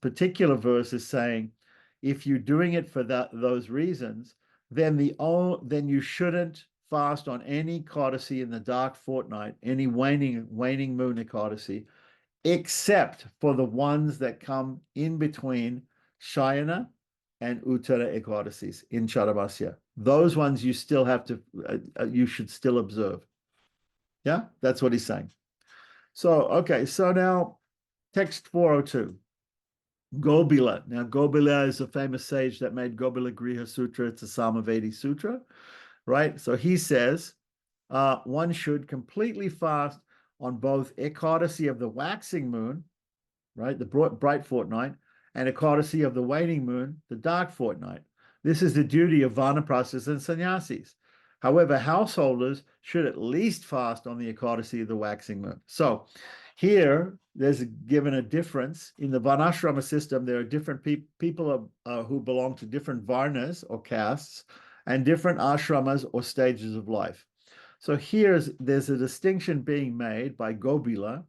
particular verse is saying, if you're doing it for those reasons, then you shouldn't fast on any Ekadasi in the dark fortnight, any waning moon Ekadasi, except for the ones that come in between Shayana and Uttara Ekadasis in Chaturmasya. Those ones you still have to, you should still observe. Yeah, that's what he's saying. So, okay, so now text 402. Gobila. Now, Gobila is a famous sage that made Gobila Griha Sutra. It's a Samavedi Sutra, right? So he says one should completely fast on both Ekadasi of the waxing moon, right, the bright fortnight, and Ekadasi of the waning moon, the dark fortnight. This is the duty of Vanaprasthas and Sannyasis. However, householders should at least fast on the Ekadasi of the waxing moon. So here, there's given a difference. In the Varnashrama system, there are different people who belong to different Varnas or castes and different ashramas or stages of life. So there's a distinction being made by Gobila.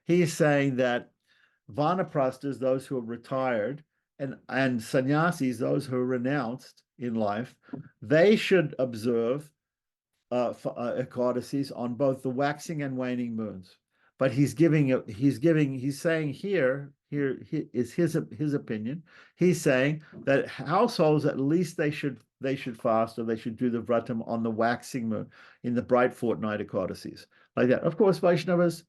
He's saying that Vanaprasthas, those who are retired, and sannyasis, those who are renounced in life, they should observe Ekadasis on both the waxing and waning moons. But he's saying here is his opinion. He's saying that households, at least they should fast, or they should do the vratam on the waxing moon in the bright fortnight Ekadasis, like that. Of course, Vaishnavas,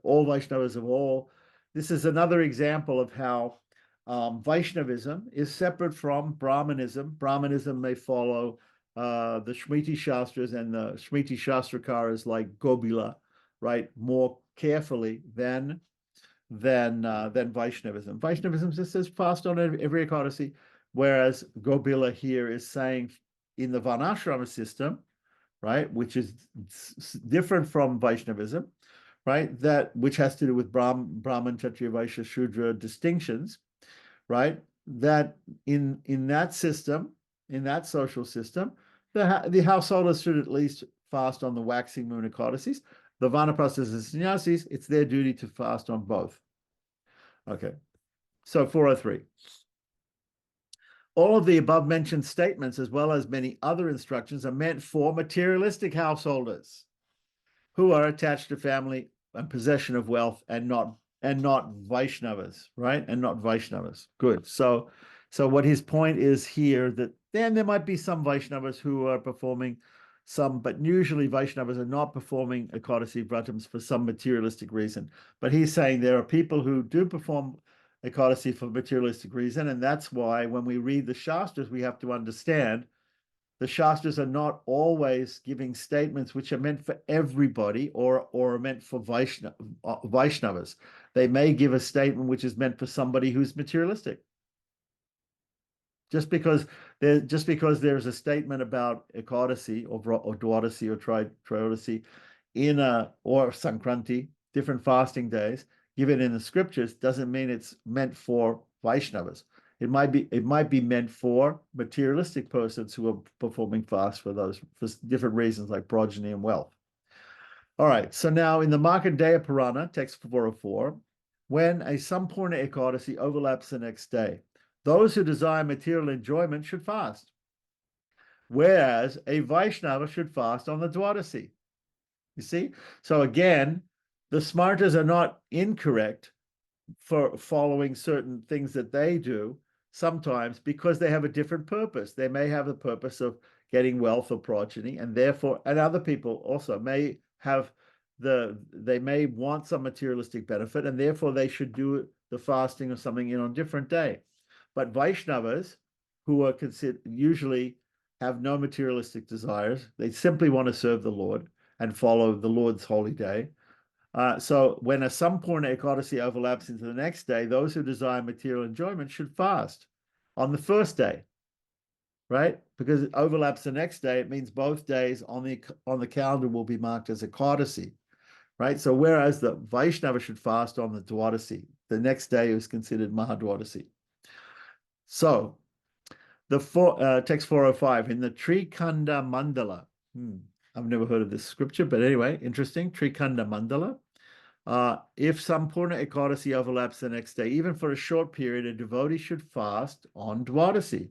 all Vaishnavas of all. This is another example of how Vaishnavism is separate from Brahmanism. Brahmanism may follow the Shmiti Shastras and the Shmiti Shastrakaras like Gobila, right, more carefully than Vaishnavism. Vaishnavism just says fast on every Ekadasi, whereas Gobila here is saying in the Varnashrama system, right, which is different from Vaishnavism, right, that which has to do with Brahman, Kshatriya, Vaishya, Shudra distinctions, right, that in that system, in that social system, the householders should at least fast on the waxing moon Ekadasis. The Vanaprasthas and Sannyasis, it's their duty to fast on both. Okay, so 403. All of the above mentioned statements, as well as many other instructions, are meant for materialistic householders who are attached to family and possession of wealth, and not Vaishnavas, right? And not Vaishnavas. Good. So what his point is here, that then there might be some Vaishnavas who are performing some, but usually Vaishnavas are not performing Ekadasi Vratams for some materialistic reason. But he's saying there are people who do perform Ekadasi for materialistic reason, and that's why when we read the Shastras, we have to understand the Shastras are not always giving statements which are meant for everybody or are meant for Vaishnavas. They may give a statement which is meant for somebody who's materialistic. Just because there's a statement about Ekadasi or Dwadasi or Trayodasi or Sankranti, different fasting days, given in the scriptures, doesn't mean it's meant for Vaishnavas. It might be meant for materialistic persons who are performing fast for different reasons like progeny and wealth. All right, so now in the Markandeya Purana, text 404, when a Sampurna Ekadasi overlaps the next day, those who desire material enjoyment should fast. whereas a Vaishnava should fast on the Dwadasi. You see? So again, the Smartas are not incorrect for following certain things that they do sometimes because they have a different purpose. They may have the purpose of getting wealth or progeny, and therefore, and other people also may have they may want some materialistic benefit, and therefore they should do the fasting or something on a different day. But Vaishnavas, who are considered usually have no materialistic desires, they simply want to serve the Lord and follow the Lord's holy day. So when a Sampurna Ekadasi overlaps into the next day, those who desire material enjoyment should fast on the first day, right? Because it overlaps the next day, it means both days on the calendar will be marked as Ekadasi, right? So whereas the Vaishnava should fast on the Dwadasi, the next day is considered Mahadwadasi. So the text 405 in the Trikanda Mandala. I've never heard of this scripture, but anyway, interesting. Trikanda Mandala. If Sampurna Ekadasi overlaps the next day, even for a short period, a devotee should fast on Dwadasi.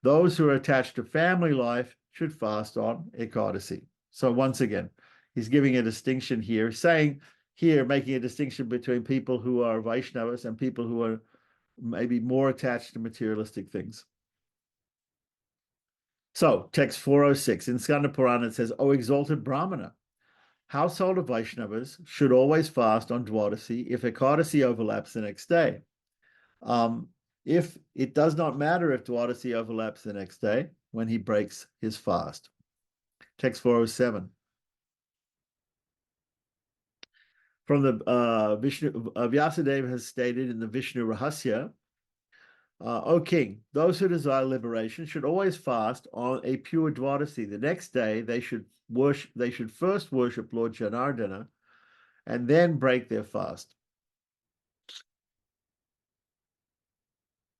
Those who are attached to family life should fast on Ekadasi. So once again, he's giving a distinction here, saying here, making a distinction between people who are Vaishnavas and people who are maybe more attached to materialistic things. So text 406, in Skanda Purana, it says, O exalted Brahmana, household of Vaishnavas should always fast on Dwadasi if Ekadasi overlaps the next day. If it does not matter if Dwadasi overlaps the next day when he breaks his fast. Text 407. From the Vishnu, Vyasadeva has stated in the Vishnu Rahasya, O king, those who desire liberation should always fast on a pure Dwadasi. The next day they should first worship Lord Janardana and then break their fast.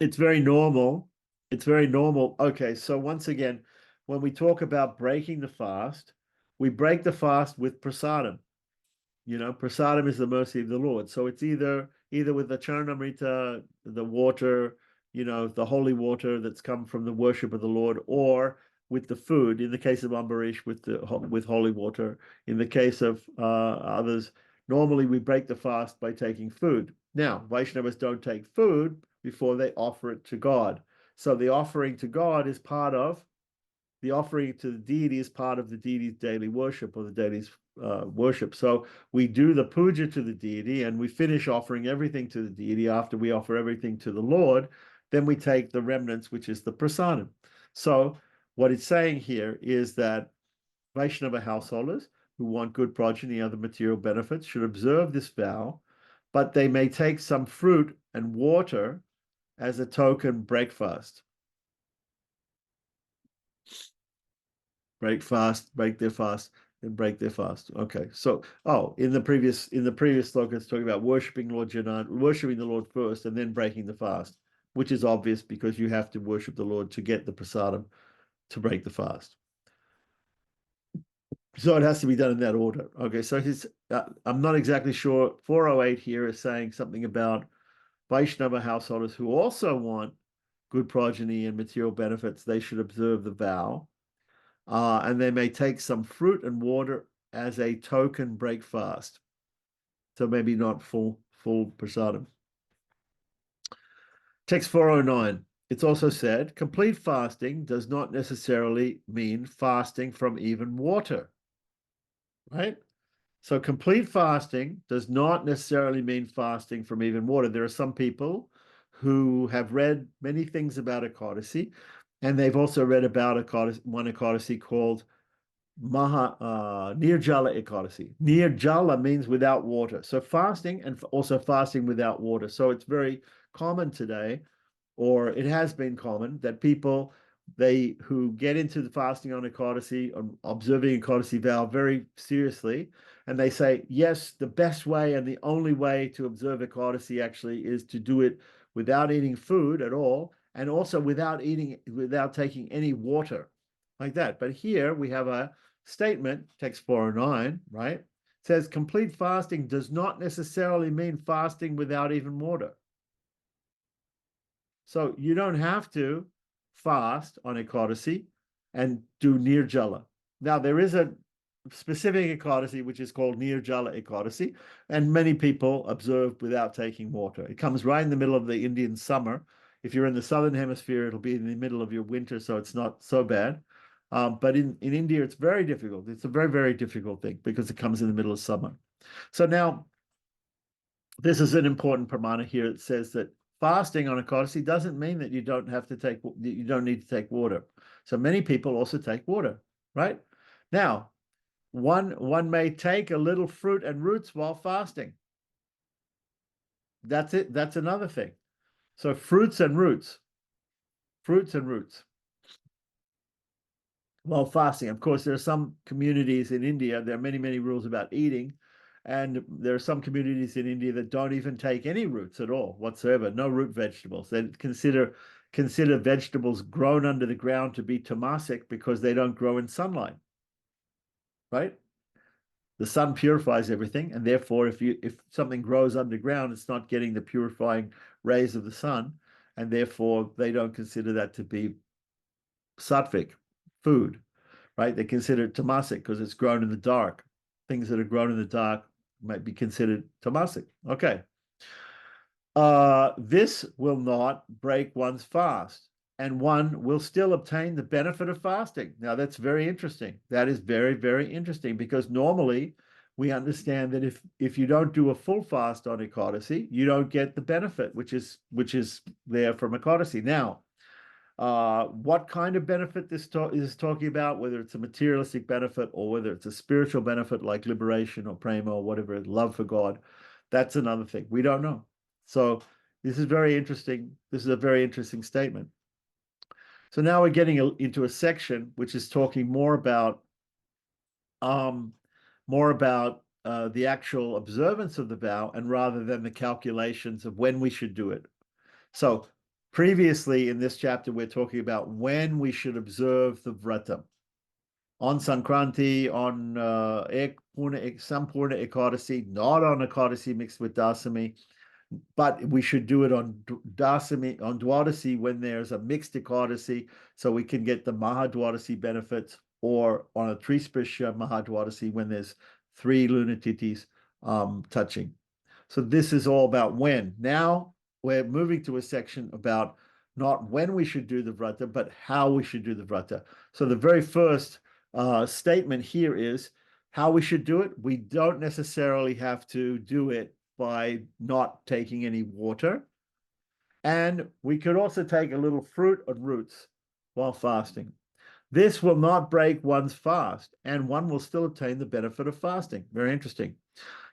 It's very normal. It's very normal. Okay, so once again, when we talk about breaking the fast, we break the fast with prasadam. You know, prasadam is the mercy of the Lord. So it's either with the charanamrita, the water, you know, the holy water that's come from the worship of the Lord, or with the food. In the case of Ambarish, with holy water. In the case of others, normally we break the fast by taking food. Now, Vaishnavas don't take food before they offer it to God. So the offering to God is part of the offering to the deity is part of the deity's daily worship or the deity's worship. So we do the puja to the deity and we finish offering everything to the deity after we offer everything to the Lord. Then we take the remnants, which is the prasadam. So what it's saying here is that Vaishnava householders who want good progeny and other material benefits should observe this vow, but they may take some fruit and water as a token breakfast. Break their fast, and break their fast. Okay, so in the previous sloka, it's talking about worshiping the Lord first, and then breaking the fast, which is obvious because you have to worship the Lord to get the prasadam to break the fast. So it has to be done in that order. Okay, so I'm not exactly sure. 408 here is saying something about Vaishnava householders who also want good progeny and material benefits. They should observe the vow. And they may take some fruit and water as a token break fast. So maybe not full prasadam. Text 409. It's also said, complete fasting does not necessarily mean fasting from even water, right? So complete fasting does not necessarily mean fasting from even water. There are some people who have read many things about Ekadasi, and they've also read about one Ekadasi called Nirjala Ekadasi. Nirjala means without water. So fasting and also fasting without water. So it's very common today, or it has been common, that people who get into the fasting on Ekadasi, observing Ekadasi vow very seriously, and they say, yes, the best way and the only way to observe Ekadasi actually is to do it without eating food at all, and also without taking any water, like that. But here we have a statement, text 409, right? It says complete fasting does not necessarily mean fasting without even water. So you don't have to fast on Ekadasi and do Nirjala. Now, there is a specific Ekadasi which is called Nirjala Ekadasi, and many people observe without taking water. It comes right in the middle of the Indian summer. If you're in the southern hemisphere, it'll be in the middle of your winter, so it's not so bad. But in India, it's very difficult. It's a very, very difficult thing because it comes in the middle of summer. So now, this is an important pramana here. It says that fasting on Ekadasi doesn't mean that you don't need to take water. So many people also take water, right? Now, one may take a little fruit and roots while fasting. That's it. That's another thing. So fruits and roots while fasting. Of course, there are some communities in India, there are many, many rules about eating. And there are some communities in India that don't even take any roots at all whatsoever, no root vegetables. They consider vegetables grown under the ground to be tamasic because they don't grow in sunlight, right? The sun purifies everything, and therefore, if something grows underground, it's not getting the purifying rays of the sun, and therefore they don't consider that to be sattvic food, right? They consider it tamasic because it's grown in the dark. Things that are grown in the dark might be considered tamasic. Okay. This will not break one's fast, and one will still obtain the benefit of fasting. Now, that's very interesting. That is very, very interesting because normally we understand that if you don't do a full fast on Ekadasi, you don't get the benefit, which is there from Ekadasi. Now, what kind of benefit this is talking about, whether it's a materialistic benefit or whether it's a spiritual benefit like liberation or prema or whatever, love for God, that's another thing. We don't know. So this is very interesting. This is a very interesting statement. So now we're getting into a section which is talking more about the actual observance of the vow, and rather than the calculations of when we should do it. So previously in this chapter, we're talking about when we should observe the vrata. On Sankranti, on Sampurna Ekadasi, not on Ekadasi mixed with Dasami, but we should do it on Dasami, on Dwadasi when there's a mixed Ekadasi, so we can get the Mahadwadasi benefits, or on a Trisprisha Mahadwadasi when there's 3 lunar tithis touching. So this is all about when. Now we're moving to a section about not when we should do the vrata, but how we should do the vrata. So the very first statement here is how we should do it. We don't necessarily have to do it by not taking any water. And we could also take a little fruit and roots while fasting. This will not break one's fast, and one will still obtain the benefit of fasting. Very interesting.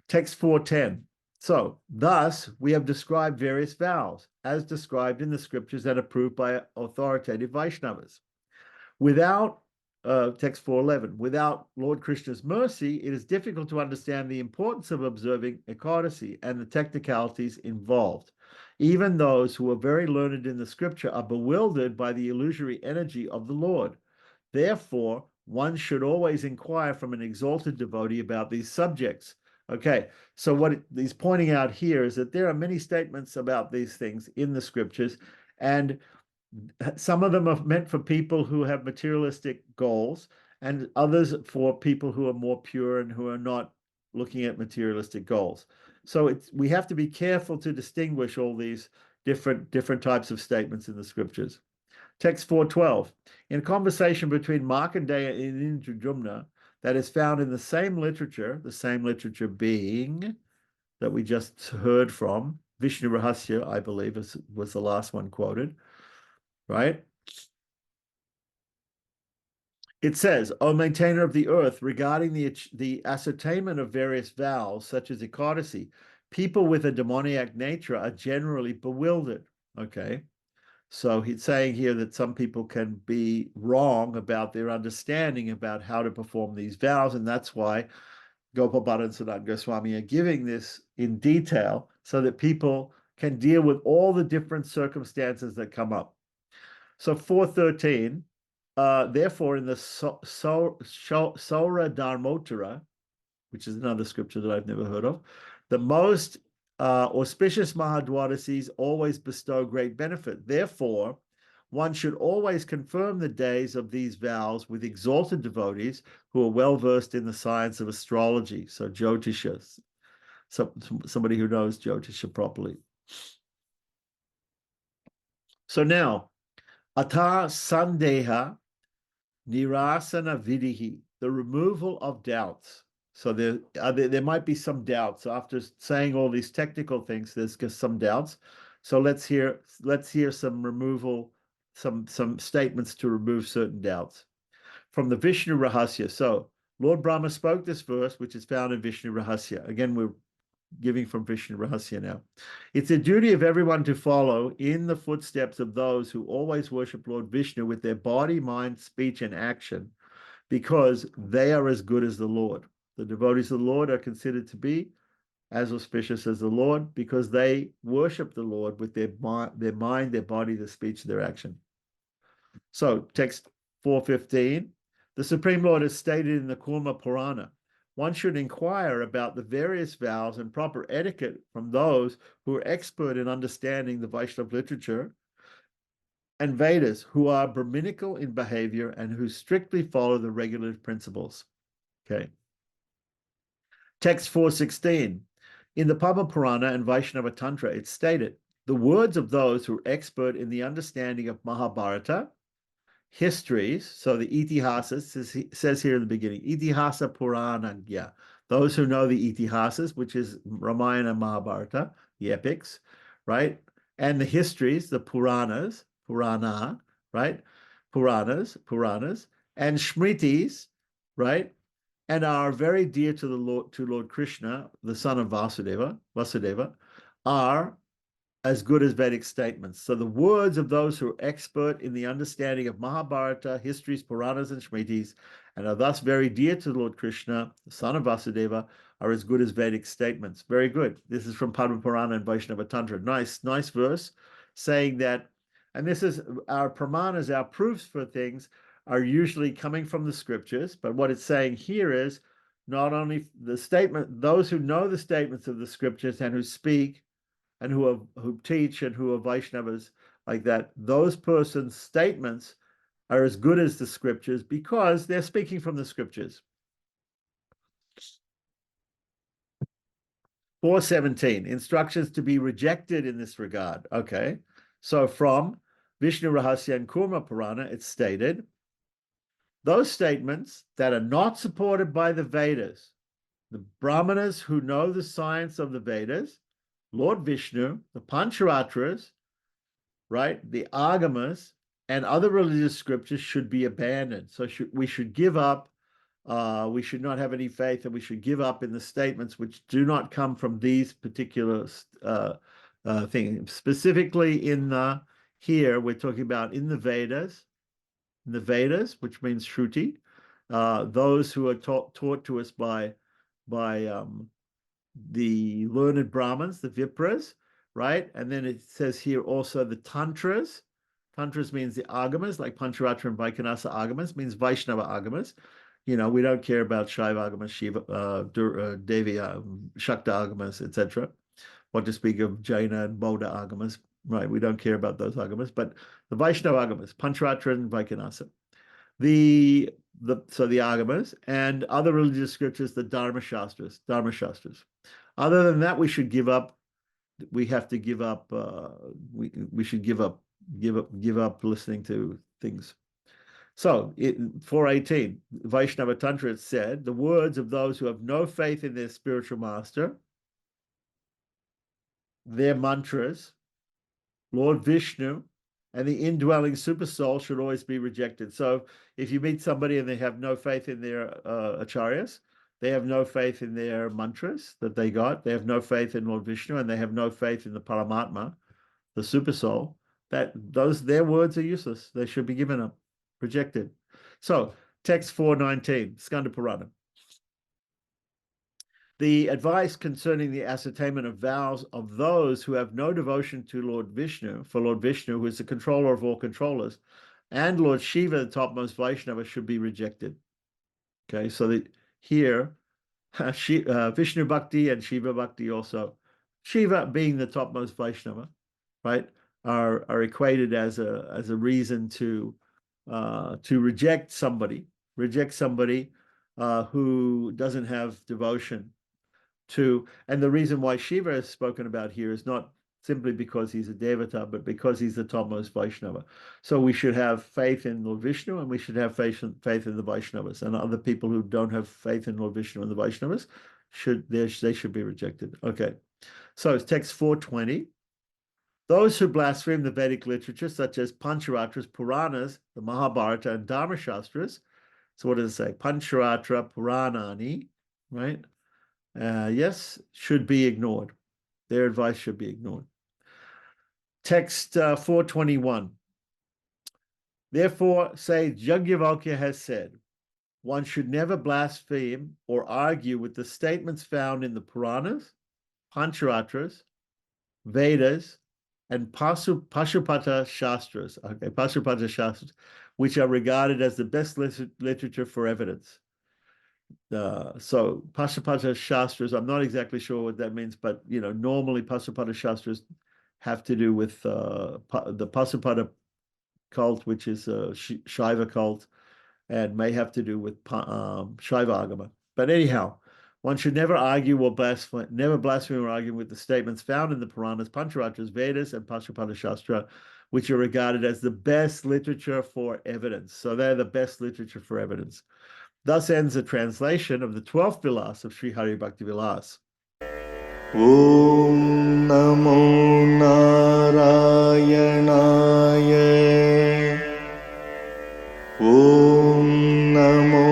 Text 410. So, thus, we have described various vows, as described in the scriptures and approved by authoritative Vaishnavas. Without, text 411, without Lord Krishna's mercy, it is difficult to understand the importance of observing Ekadasi and the technicalities involved. Even those who are very learned in the scripture are bewildered by the illusory energy of the Lord. Therefore, one should always inquire from an exalted devotee about these subjects. Okay, so what he's pointing out here is that there are many statements about these things in the scriptures, and some of them are meant for people who have materialistic goals, and others for people who are more pure and who are not looking at materialistic goals. So we have to be careful to distinguish all these different types of statements in the scriptures. Text 412. In a conversation between Markandeya and Indrajumna that is found in the same literature being that we just heard from, Vishnu Rahasya, I believe, was the last one quoted, right? It says, O maintainer of the earth, regarding the ascertainment of various vows, such as Ekadasi, people with a demoniac nature are generally bewildered. Okay. So he's saying here that some people can be wrong about their understanding about how to perform these vows, and that's why Gopal Bhatt and Sanat Goswami are giving this in detail so that people can deal with all the different circumstances that come up. So 413, therefore in the Saura Dharmottara, which is another scripture that I've never heard of, the most auspicious Mahadwadasis always bestow great benefit. Therefore, One should always confirm the days of these vows with exalted devotees who are well versed in the science of astrology. So Jyotisha, somebody who knows Jyotisha properly. So now, Ata Sandeha Nirasana Vidihi, the removal of doubts. So there might be some doubts. So after saying all these technical things, there's just some doubts. So let's hear some statements to remove certain doubts. From the Vishnu Rahasya. So Lord Brahma spoke this verse, which is found in Vishnu Rahasya. Again, we're giving from Vishnu Rahasya now. It's a duty of everyone to follow in the footsteps of those who always worship Lord Vishnu with their body, mind, speech, and action, because they are as good as the Lord. The devotees of the Lord are considered to be as auspicious as the Lord because they worship the Lord with their mind, their body, their speech, their action. So text 415, the Supreme Lord has stated in the Kurma Purana, one should inquire about the various vows and proper etiquette from those who are expert in understanding the Vaishnava literature and Vedas, who are Brahminical in behavior and who strictly follow the regulative principles. Okay. Text 416. In the Padma Purana and Vaishnava Tantra, it's stated, the words of those who are expert in the understanding of Mahabharata, histories, so the itihasas says here in the beginning, itihasa purana, yeah, those who know the itihasas, which is Ramayana and Mahabharata, the epics, right? And the histories, the Puranas, Purana, right? Puranas, and Smritis, right? And are very dear to Lord Krishna, the son of Vasudeva, are as good as Vedic statements. So the words of those who are expert in the understanding of Mahabharata, histories, Puranas, and Smritis, and are thus very dear to Lord Krishna, the son of Vasudeva, are as good as Vedic statements. Very good. This is from Padma Purana and Vaishnava Tantra. Nice verse saying that, and this is our pramanas, our proofs for things are usually coming from the scriptures, but what it's saying here is not only the statement, those who know the statements of the scriptures and who speak and who teach and who are Vaishnavas like that, those persons' statements are as good as the scriptures because they're speaking from the scriptures. 417, instructions to be rejected in this regard. Okay, so from Vishnu Rahasya and Kurma Purana, it's stated, those statements that are not supported by the Vedas, the Brahmanas who know the science of the Vedas, Lord Vishnu, the Pancharatras, right, the Agamas, and other religious scriptures should be abandoned. So we should give up, we should not have any faith, and we should give up in the statements which do not come from these particular things. Specifically here, we're talking about in the Vedas, which means Shruti, those who are taught to us by the learned Brahmins, the Vipras, right? And then it says here also the Tantras. Tantras means the Agamas, like Pancharatra and Vaikanasa Agamas, means Vaishnava Agamas. You know, we don't care about Shaiva Agamas, Shiva, Devi, Shakta Agamas, etc. What to speak of Jaina and Bauddha Agamas, right? We don't care about those Agamas, but the Vaishnava Agamas, Pancharatra and Vaikanasa. The Agamas and other religious scriptures, the Dharma Shastras. Other than that, we should give up. We have to give up. We should give up listening to things. So, 418, Vaishnava Tantra, it said, the words of those who have no faith in their spiritual master, their mantras, Lord Vishnu, and the indwelling super soul should always be rejected. So if you meet somebody and they have no faith in their acharyas, they have no faith in their mantras that they got, they have no faith in Lord Vishnu, and they have no faith in the Paramatma, the super soul, their words are useless. They should be given up, rejected. So text 419, Skanda Purana. The advice concerning the ascertainment of vows of those who have no devotion to Lord Vishnu, for Lord Vishnu, who is the controller of all controllers, and Lord Shiva, the topmost Vaishnava, should be rejected. Okay, so here, Vishnu Bhakti and Shiva Bhakti also. Shiva being the topmost Vaishnava, right? are equated as a reason to reject somebody who doesn't have devotion to. And the reason why Shiva is spoken about here is not simply because he's a Devata, but because he's the topmost Vaishnava. So we should have faith in Lord Vishnu, and we should have faith in the Vaishnavas. And other people who don't have faith in Lord Vishnu and the Vaishnavas they should be rejected. Okay. So it's text 420. Those who blaspheme the Vedic literature, such as Pancharatras, Puranas, the Mahabharata, and Dharma Shastras. So what does it say? Pancharatra Puranani, right? Yes, should be ignored. Their advice should be ignored. Text 421. Therefore, say Yajnavalkya has said, one should never blaspheme or argue with the statements found in the Puranas, Pancharatras, Vedas, and Pashupata Shastras, which are regarded as the best literature for evidence. So Pashupata Shastras, I'm not exactly sure what that means, but normally Pashupata Shastras have to do with the Pashupata cult, which is a Shaiva cult, and may have to do with Shaiva Agama. But anyhow, one should never argue or blaspheme or argue with the statements found in the Puranas, Pancharatras, Vedas, and Pashupata Shastra, which are regarded as the best literature for evidence. So they're the best literature for evidence. Thus ends the translation of the 12th Vilasa of Sri Hari Bhakti Vilasa. Om Namo Narayanaya. Om Namo